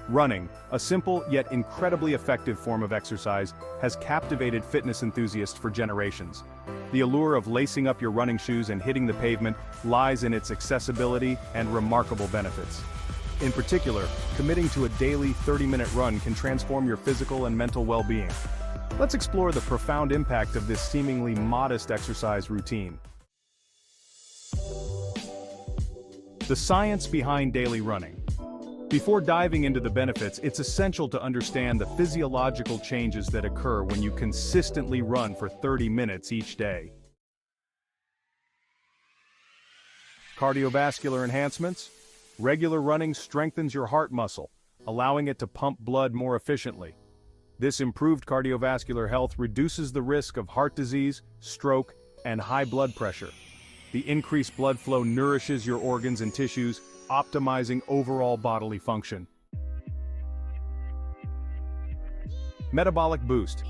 Running, a simple yet incredibly effective form of exercise, has captivated fitness enthusiasts for generations. The allure of lacing up your running shoes and hitting the pavement lies in its accessibility and remarkable benefits. In particular, committing to a daily 30-minute run can transform your physical and mental well-being. Let's explore the profound impact of this seemingly modest exercise routine. The science behind daily running. Before diving into the benefits, it's essential to understand the physiological changes that occur when you consistently run for 30 minutes each day. Cardiovascular enhancements. Regular running strengthens your heart muscle, allowing it to pump blood more efficiently. This improved cardiovascular health reduces the risk of heart disease, stroke, and high blood pressure. The increased blood flow nourishes your organs and tissues, optimizing overall bodily function. Metabolic Boost.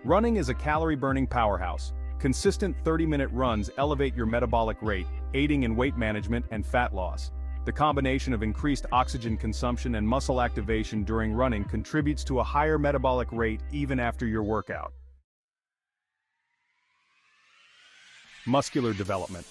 Running is a calorie-burning powerhouse. Consistent 30-minute runs elevate your metabolic rate, aiding in weight management and fat loss. The combination of increased oxygen consumption and muscle activation during running contributes to a higher metabolic rate even after your workout. Muscular Development.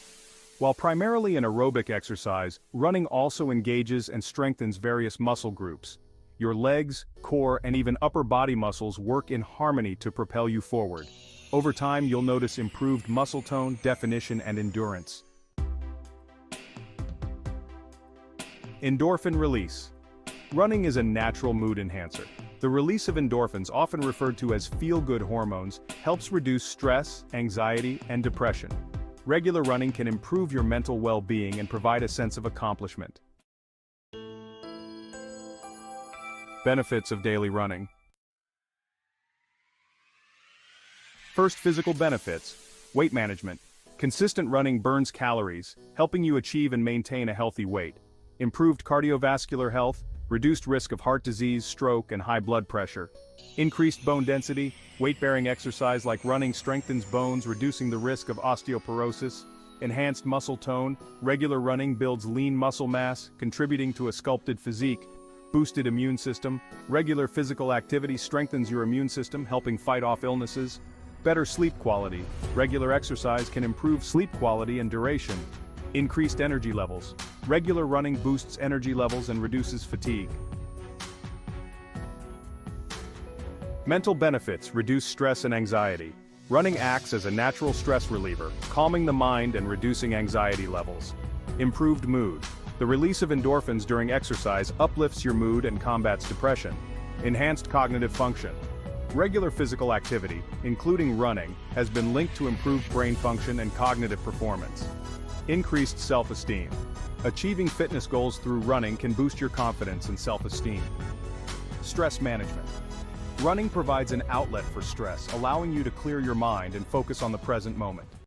While primarily an aerobic exercise, running also engages and strengthens various muscle groups. Your legs, core, and even upper body muscles work in harmony to propel you forward. Over time, you'll notice improved muscle tone, definition, and endurance. Endorphin Release. Running is a natural mood enhancer. The release of endorphins, often referred to as feel-good hormones, helps reduce stress, anxiety, and depression. Regular running can improve your mental well-being and provide a sense of accomplishment. Benefits of daily running. First, physical benefits. Weight management. Consistent running burns calories, helping you achieve and maintain a healthy weight. Improved cardiovascular health, reduced risk of heart disease, stroke, and high blood pressure. Increased bone density. Weight-bearing exercise like running strengthens bones, reducing the risk of osteoporosis. Enhanced muscle tone. Regular running builds lean muscle mass, contributing to a sculpted physique. Boosted immune system. Regular physical activity strengthens your immune system, helping fight off illnesses. Better sleep quality. Regular exercise can improve sleep quality and duration. Increased energy levels. Regular running boosts energy levels and reduces fatigue. Mental benefits reduce stress and anxiety. Running acts as a natural stress reliever, calming the mind and reducing anxiety levels. Improved mood. The release of endorphins during exercise uplifts your mood and combats depression. Enhanced cognitive function. Regular physical activity, including running, has been linked to improved brain function and cognitive performance. Increased self-esteem. Achieving fitness goals through running can boost your confidence and self-esteem. Stress management. Running provides an outlet for stress, allowing you to clear your mind and focus on the present moment.